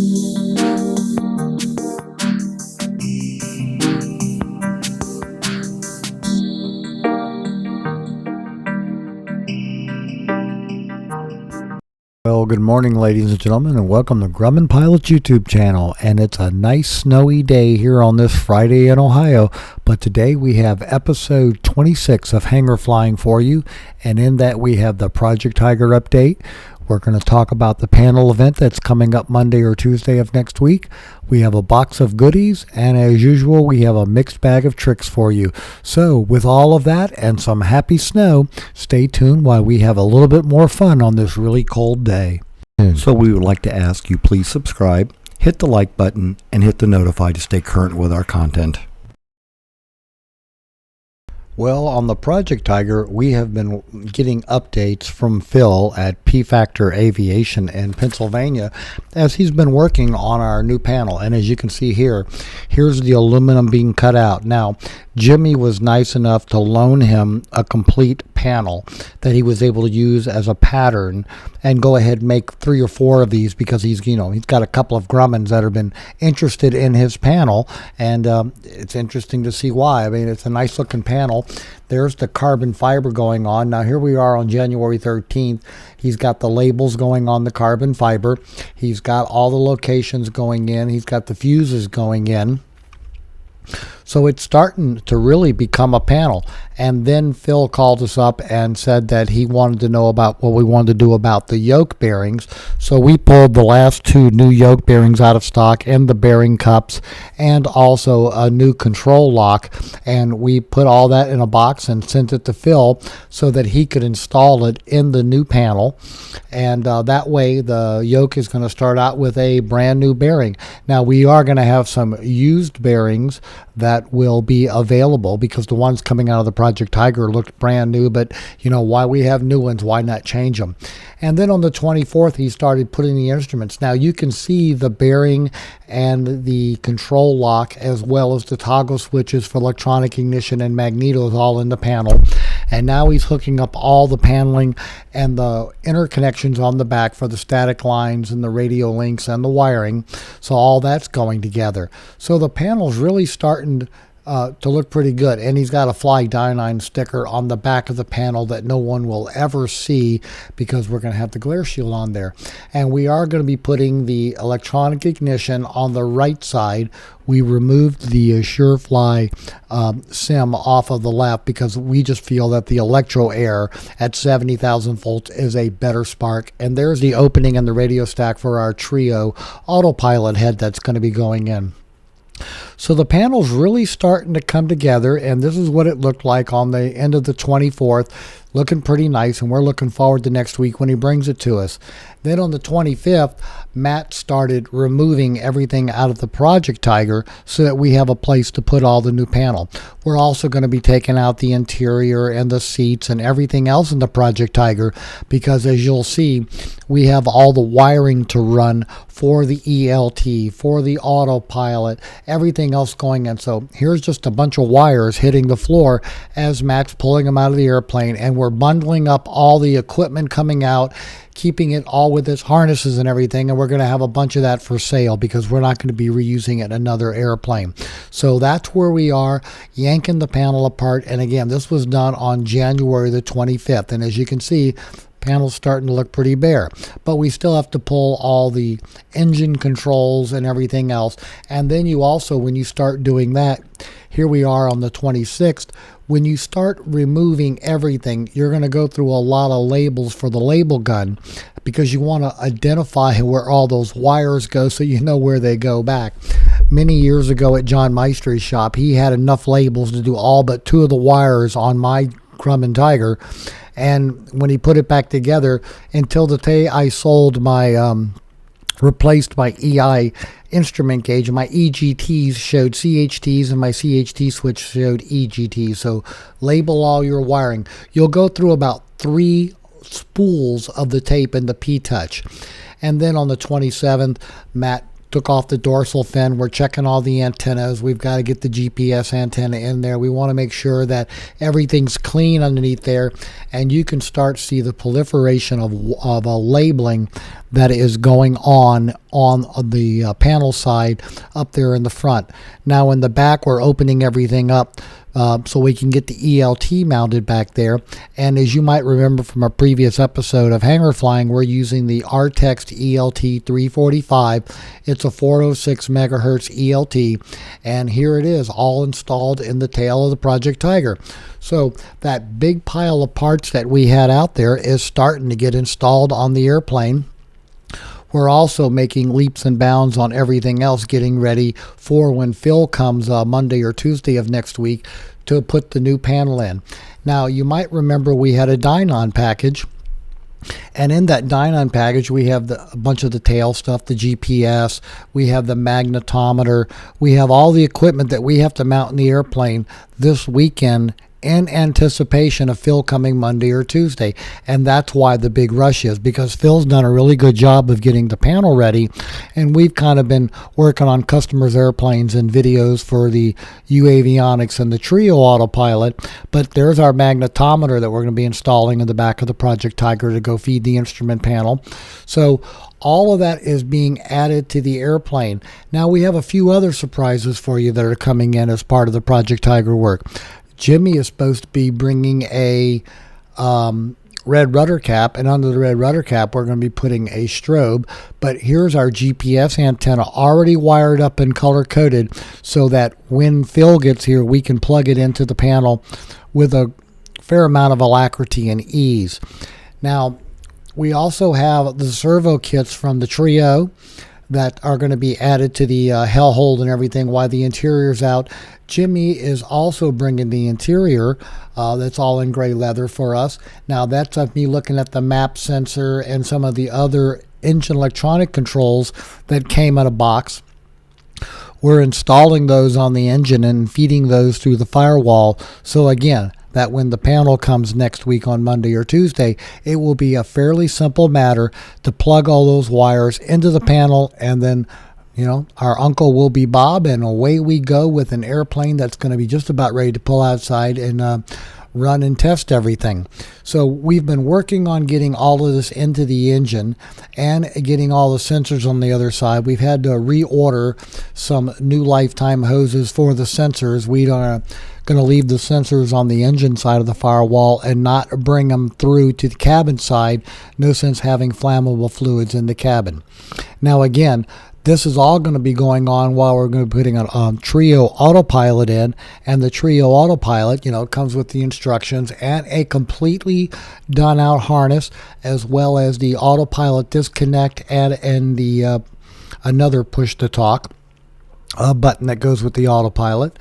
Well, good morning, ladies and gentlemen, and welcome to Grumman Pilot's YouTube channel. And it's a nice snowy day here on this Friday in Ohio. But today we have episode 26 of Hangar Flying for you. And in that we have the Project Tiger update. We're going to talk about the panel event that's coming up Monday or Tuesday of next week. We have a box of goodies, and as usual, we have a mixed bag of tricks for you. So, with all of that and some happy snow, stay tuned while we have a little bit more fun on this really cold day. So, we would like to ask you please subscribe, hit the like button, and hit the notify to stay current with our content. Well, on the Project Tiger, we have been getting updates from Phil at P Factor Aviation in Pennsylvania as he's been working on our new panel. And as you can see here, here's the aluminum being cut out. Now, Jimmy was nice enough to loan him a complete panel that he was able to use as a pattern and go ahead and make 3 or 4 of these because he's got a couple of Grummans that have been interested in his panel, and it's interesting to see why. I mean, it's a nice looking panel. There's the carbon fiber going on. Now here we are on January 13th. He's got the labels going on the carbon fiber. He's got all the locations going in. He's got the fuses going in. So it's starting to really become a panel. And then Phil called us up and said that he wanted to know about what we wanted to do about the yoke bearings. So we pulled the last 2 new yoke bearings out of stock and the bearing cups and also a new control lock. And we put all that in a box and sent it to Phil so that he could install it in the new panel. And that way the yoke is going to start out with a brand new bearing. Now we are going to have some used bearings that will be available because the ones coming out of the Project Tiger looked brand new, but why we have new ones, why not change them? And then on the 24th he started putting the instruments. Now you can see the bearing and the control lock as well as the toggle switches for electronic ignition and magnetos all in the panel. And now he's hooking up all the paneling and the interconnections on the back for the static lines and the radio links and the wiring. So all that's going together. So the panel's really starting to look pretty good. And he's got a Fly Dynon sticker on the back of the panel that no one will ever see because we're going to have the glare shield on there. And we are going to be putting the electronic ignition on the right side. We removed the SureFly sim off of the left because we just feel that the electro air at 70,000 volts is a better spark. And there's the opening and the radio stack for our Trio autopilot head that's going to be going in. So the panel's really starting to come together, and this is what it looked like on the end of the 24th. Looking pretty nice, and we're looking forward to next week when he brings it to us. Then on the 25th, Matt started removing everything out of the Project Tiger so that we have a place to put all the new panel. We're also going to be taking out the interior and the seats and everything else in the Project Tiger because, as you'll see, we have all the wiring to run for the ELT, for the autopilot, everything else going in. So here's just a bunch of wires hitting the floor as Matt's pulling them out of the airplane, and we're bundling up all the equipment coming out, keeping it all with its harnesses and everything, and we're going to have a bunch of that for sale because we're not going to be reusing it in another airplane. So that's where we are, yanking the panel apart. And again, this was done on January the 25th, and as you can see, panel's starting to look pretty bare, but we still have to pull all the engine controls and everything else. And then you also, when you start doing that, here we are on the 26th, when you start removing everything, you're going to go through a lot of labels for the label gun because you want to identify where all those wires go so you know where they go back. Many years ago at John Meister's shop, he had enough labels to do all but 2 of the wires on my Grumman Tiger. And when he put it back together, until the day I sold my replaced my EI instrument gauge, and my EGTs showed CHTs and my CHT switch showed EGTs. So label all your wiring. You'll go through about 3 spools of the tape in the P-Touch. And then on the 27th, Matt took off the dorsal fin. We're checking all the antennas. We've got to get the GPS antenna in there. We want to make sure that everything's clean underneath there, and you can start to see the proliferation of a labeling that is going on the panel side up there in the front. Now in the back, we're opening everything up so we can get the ELT mounted back there. And as you might remember from a previous episode of Hangar Flying, we're using the Artex ELT 345. It's a 406 megahertz ELT, and here it is, all installed in the tail of the Project Tiger. So that big pile of parts that we had out there is starting to get installed on the airplane. We're also making leaps and bounds on everything else, getting ready for when Phil comes Monday or Tuesday of next week to put the new panel in. Now, you might remember we had a Dynon package, and in that Dynon package, we have a bunch of the tail stuff, the GPS, we have the magnetometer, we have all the equipment that we have to mount in the airplane this weekend in anticipation of Phil coming Monday or Tuesday. And that's why the big rush is, because Phil's done a really good job of getting the panel ready, and we've kind of been working on customers' airplanes and videos for the UAvionics and the Trio autopilot. But there's our magnetometer that we're going to be installing in the back of the Project Tiger to go feed the instrument panel. So all of that is being added to the airplane. Now we have a few other surprises for you that are coming in as part of the Project Tiger work. Jimmy is supposed to be bringing a red rudder cap, and under the red rudder cap we're going to be putting a strobe. But here's our GPS antenna already wired up and color coded, so that when Phil gets here we can plug it into the panel with a fair amount of alacrity and ease. Now we also have the servo kits from the Trio that are going to be added to the hellhole and everything while the interior's out. Jimmy is also bringing the interior that's all in gray leather for us. Now that's of me looking at the map sensor and some of the other engine electronic controls that came in a box. We're installing those on the engine and feeding those through the firewall. So again, that when the panel comes next week on Monday or Tuesday, it will be a fairly simple matter to plug all those wires into the panel, and then, you know, our uncle will be Bob, and away we go with an airplane that's going to be just about ready to pull outside and run and test everything. So we've been working on getting all of this into the engine and getting all the sensors on the other side. We've had to reorder some new lifetime hoses for the sensors. We are going to leave the sensors on the engine side of the firewall and not bring them through to the cabin side. No sense having flammable fluids in the cabin. Now again, this is all going to be going on while we're going to be putting a Trio autopilot in, and the Trio autopilot, you know, comes with the instructions and a completely done out harness, as well as the autopilot disconnect and the another push to talk button that goes with the autopilot.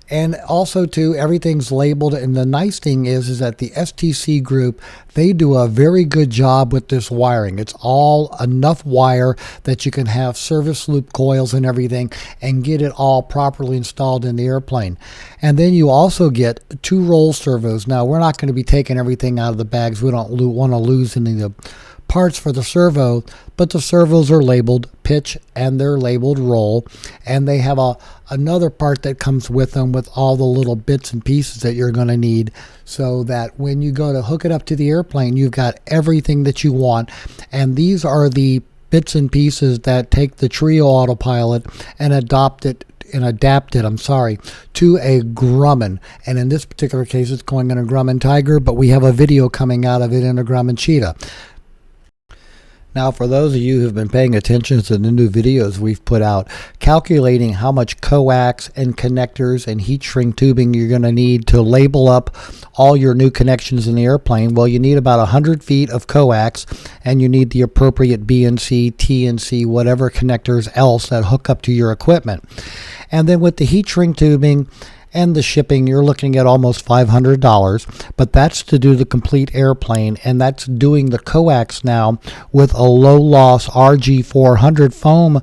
And also too, everything's labeled, and the nice thing is that the STC group, they do a very good job with this wiring. It's all enough wire that you can have service loop coils and everything and get it all properly installed in the airplane. And then you also get 2 roll servos. Now we're not going to be taking everything out of the bags. We don't want to lose any of the parts for the servo, but the servos are labeled pitch and they're labeled roll, and they have another part that comes with them with all the little bits and pieces that you're going to need, so that when you go to hook it up to the airplane, you've got everything that you want. And these are the bits and pieces that take the Trio autopilot and adapt it to a Grumman. And in this particular case, it's going in a Grumman Tiger, but we have a video coming out of it in a Grumman Cheetah. Now, for those of you who've been paying attention to the new videos we've put out, calculating how much coax and connectors and heat shrink tubing you're going to need to label up all your new connections in the airplane, well, you need about 100 feet of coax, and you need the appropriate BNC, TNC, whatever connectors else that hook up to your equipment. And then with the heat shrink tubing and the shipping, you're looking at almost $500, but that's to do the complete airplane, and that's doing the coax now with a low loss RG400 foam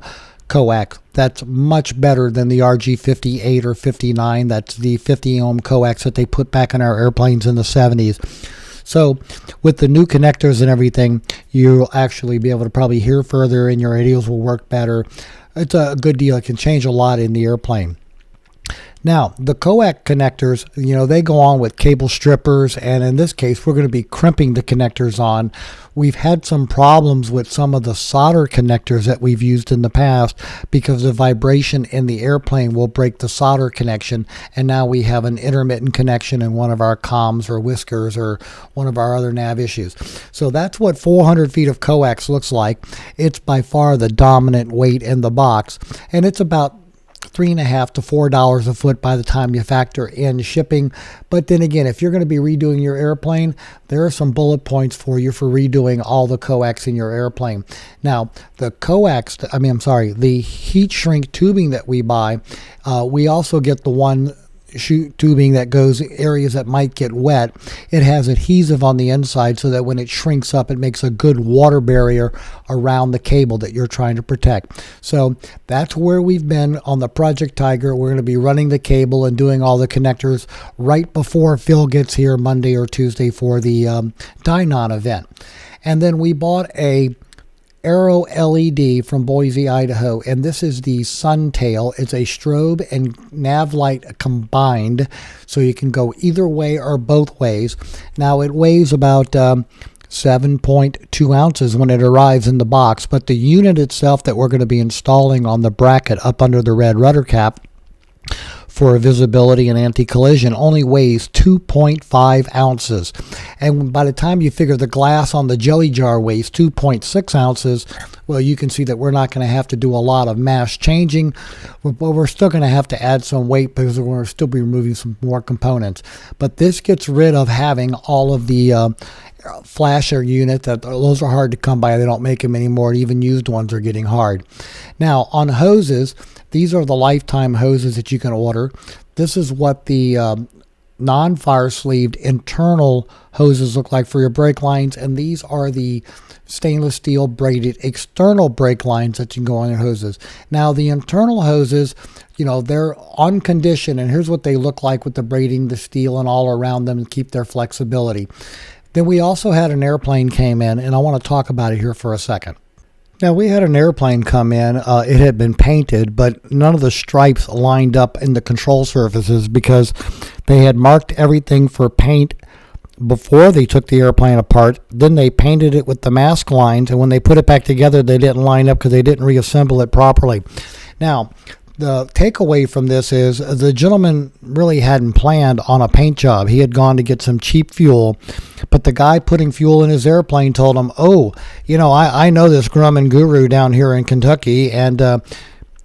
coax. That's much better than the RG58 or 59. That's the 50 ohm coax that they put back in our airplanes in the 70s. So with the new connectors and everything, you'll actually be able to probably hear further, and your radios will work better. It's a good deal. It can change a lot in the airplane. Now, the coax connectors, they go on with cable strippers, and in this case, we're going to be crimping the connectors on. We've had some problems with some of the solder connectors that we've used in the past because the vibration in the airplane will break the solder connection, and now we have an intermittent connection in one of our comms or whiskers or one of our other nav issues. So that's what 400 feet of coax looks like. It's by far the dominant weight in the box, and it's about $3.50 to $4 a foot by the time you factor in shipping. But then again, if you're going to be redoing your airplane, there are some bullet points for you for redoing all the coax in your airplane. Now, the heat shrink tubing that we buy, we also get the one tubing that goes areas that might get wet. It has adhesive on the inside so that when it shrinks up, it makes a good water barrier around the cable that you're trying to protect. So that's where we've been on the Project Tiger. We're going to be running the cable and doing all the connectors right before Phil gets here Monday or Tuesday for the Dynon event. And then we bought a Aero LED from Boise, Idaho, and this is the Suntail. It's a strobe and nav light combined, so you can go either way or both ways. Now, it weighs about 7.2 ounces when it arrives in the box, but the unit itself that we're going to be installing on the bracket up under the red rudder cap for visibility and anti-collision only weighs 2.5 ounces. And by the time you figure the glass on the jelly jar weighs 2.6 ounces, well, you can see that we're not going to have to do a lot of mass changing, but we're still going to have to add some weight because we're going to still be removing some more components. But this gets rid of having all of the flasher unit. Those are hard to come by. They don't make them anymore. Even used ones are getting hard. Now, on hoses, these are the lifetime hoses that you can order. This is what the non-fire sleeved internal hoses look like for your brake lines, and these are the stainless steel braided external brake lines that you can go on your hoses. Now, the internal hoses, they're on condition, and here's what they look like with the braiding, the steel, and all around them, and keep their flexibility. Then we also had an airplane came in, and I want to talk about it here for a second. Now, we had an airplane come in. It had been painted, but none of the stripes lined up in the control surfaces because they had marked everything for paint before they took the airplane apart. Then they painted it with the mask lines, and when they put it back together, they didn't line up because they didn't reassemble it properly. Now, the takeaway from this is the gentleman really hadn't planned on a paint job. He had gone to get some cheap fuel, but the guy putting fuel in his airplane told him, I know this Grumman guru down here in Kentucky, and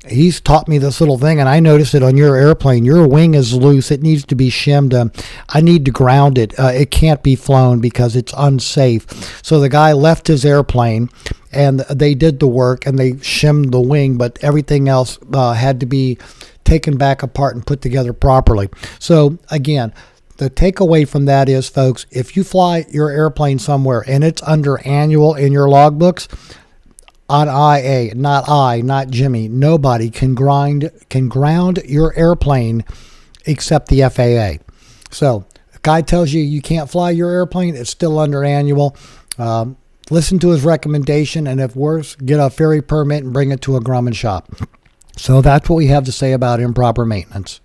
he's taught me this little thing, and I noticed it on your airplane. Your wing is loose. It needs to be shimmed. I need to ground it. It can't be flown because it's unsafe. So the guy left his airplane, and they did the work, and they shimmed the wing, but everything else had to be taken back apart and put together properly. So again, the takeaway from that is, folks, if you fly your airplane somewhere and it's under annual in your logbooks, on IA, not Jimmy, nobody can ground your airplane except the FAA. So, if a guy tells you you can't fly your airplane, it's still under annual. Listen to his recommendation, and if worse, get a ferry permit and bring it to a Grumman shop. So that's what we have to say about improper maintenance.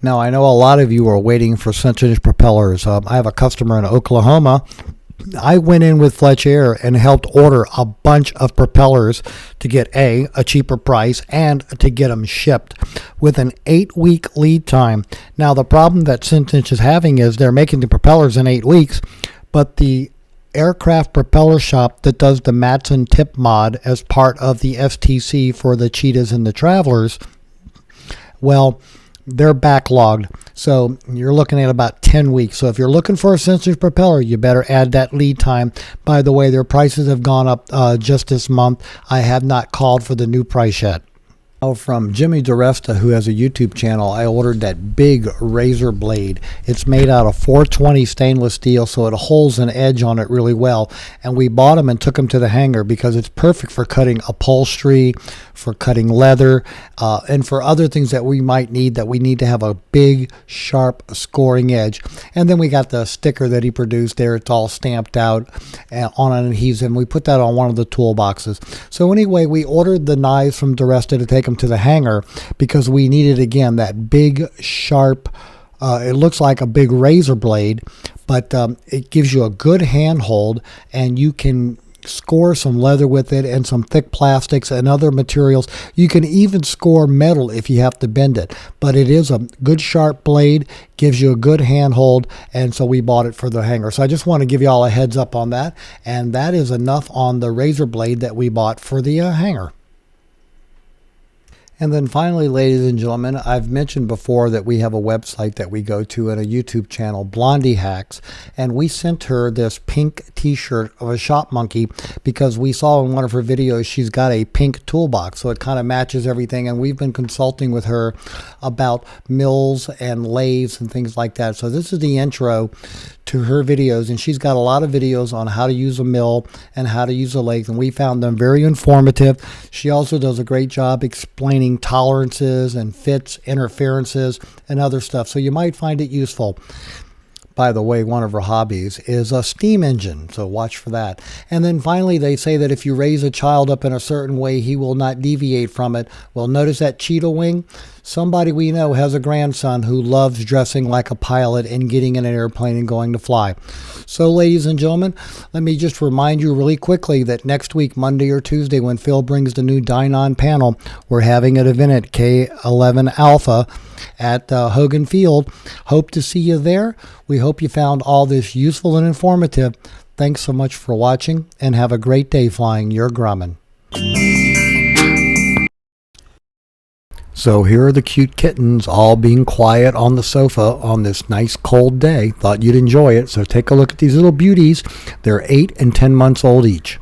Now, I know a lot of you are waiting for Cinch propellers. I have a customer in Oklahoma. I went in with Fletch Air and helped order a bunch of propellers to get a cheaper price and to get them shipped with an 8-week lead time. Now, the problem that Cinch is having is they're making the propellers in 8 weeks, but the aircraft propeller shop that does the Matson tip mod as part of the STC for the Cheetahs and the Travelers, well, they're backlogged. So you're looking at about 10 weeks. So if you're looking for a Cinch propeller, you better add that lead time. By the way, their prices have gone up just this month. I have not called for the new price yet. Oh, from Jimmy DeResta, who has a YouTube channel, I ordered that big razor blade. It's made out of 420 stainless steel, so it holds an edge on it really well. And we bought them and took them to the hangar because it's perfect for cutting upholstery, for cutting leather, and for other things that we might need, that we need to have a big, sharp scoring edge. And then we got the sticker that he produced there. It's all stamped out on an adhesive, and we put that on one of the toolboxes. So anyway, we ordered the knives from DeResta to take them to the hangar because we needed, again, that big, sharp, it looks like a big razor blade, but it gives you a good handhold, and you can score some leather with it and some thick plastics and other materials. You can even score metal if you have to bend it, but it is a good sharp blade, gives you a good handhold, and so we bought it for the hangar. So I just want to give you all a heads up on that, and that is enough on the razor blade that we bought for the hangar. And then finally, ladies and gentlemen, I've mentioned before that we have a website that we go to and a YouTube channel, Blondie Hacks, and we sent her this pink t-shirt of a shop monkey because we saw in one of her videos she's got a pink toolbox, so it kind of matches everything, and we've been consulting with her about mills and lathes and things like that. So this is the intro to her videos, and she's got a lot of videos on how to use a mill and how to use a lathe, and we found them very informative. She also does a great job explaining tolerances and fits, interferences, and other stuff, so you might find it useful. By the way, one of her hobbies is a steam engine, so watch for that. And then finally, they say that if you raise a child up in a certain way, he will not deviate from it. Well, notice that cheetah wing? Somebody we know has a grandson who loves dressing like a pilot and getting in an airplane and going to fly. So, ladies and gentlemen, let me just remind you really quickly that next week, Monday or Tuesday, when Phil brings the new Dynon panel, we're having an event at K11 Alpha at Hogan Field. Hope to see you there. We hope you found all this useful and informative. Thanks so much for watching, and have a great day flying your Grumman. So here are the cute kittens all being quiet on the sofa on this nice cold day. Thought you'd enjoy it, so take a look at these little beauties. They're 8 and 10 months old each.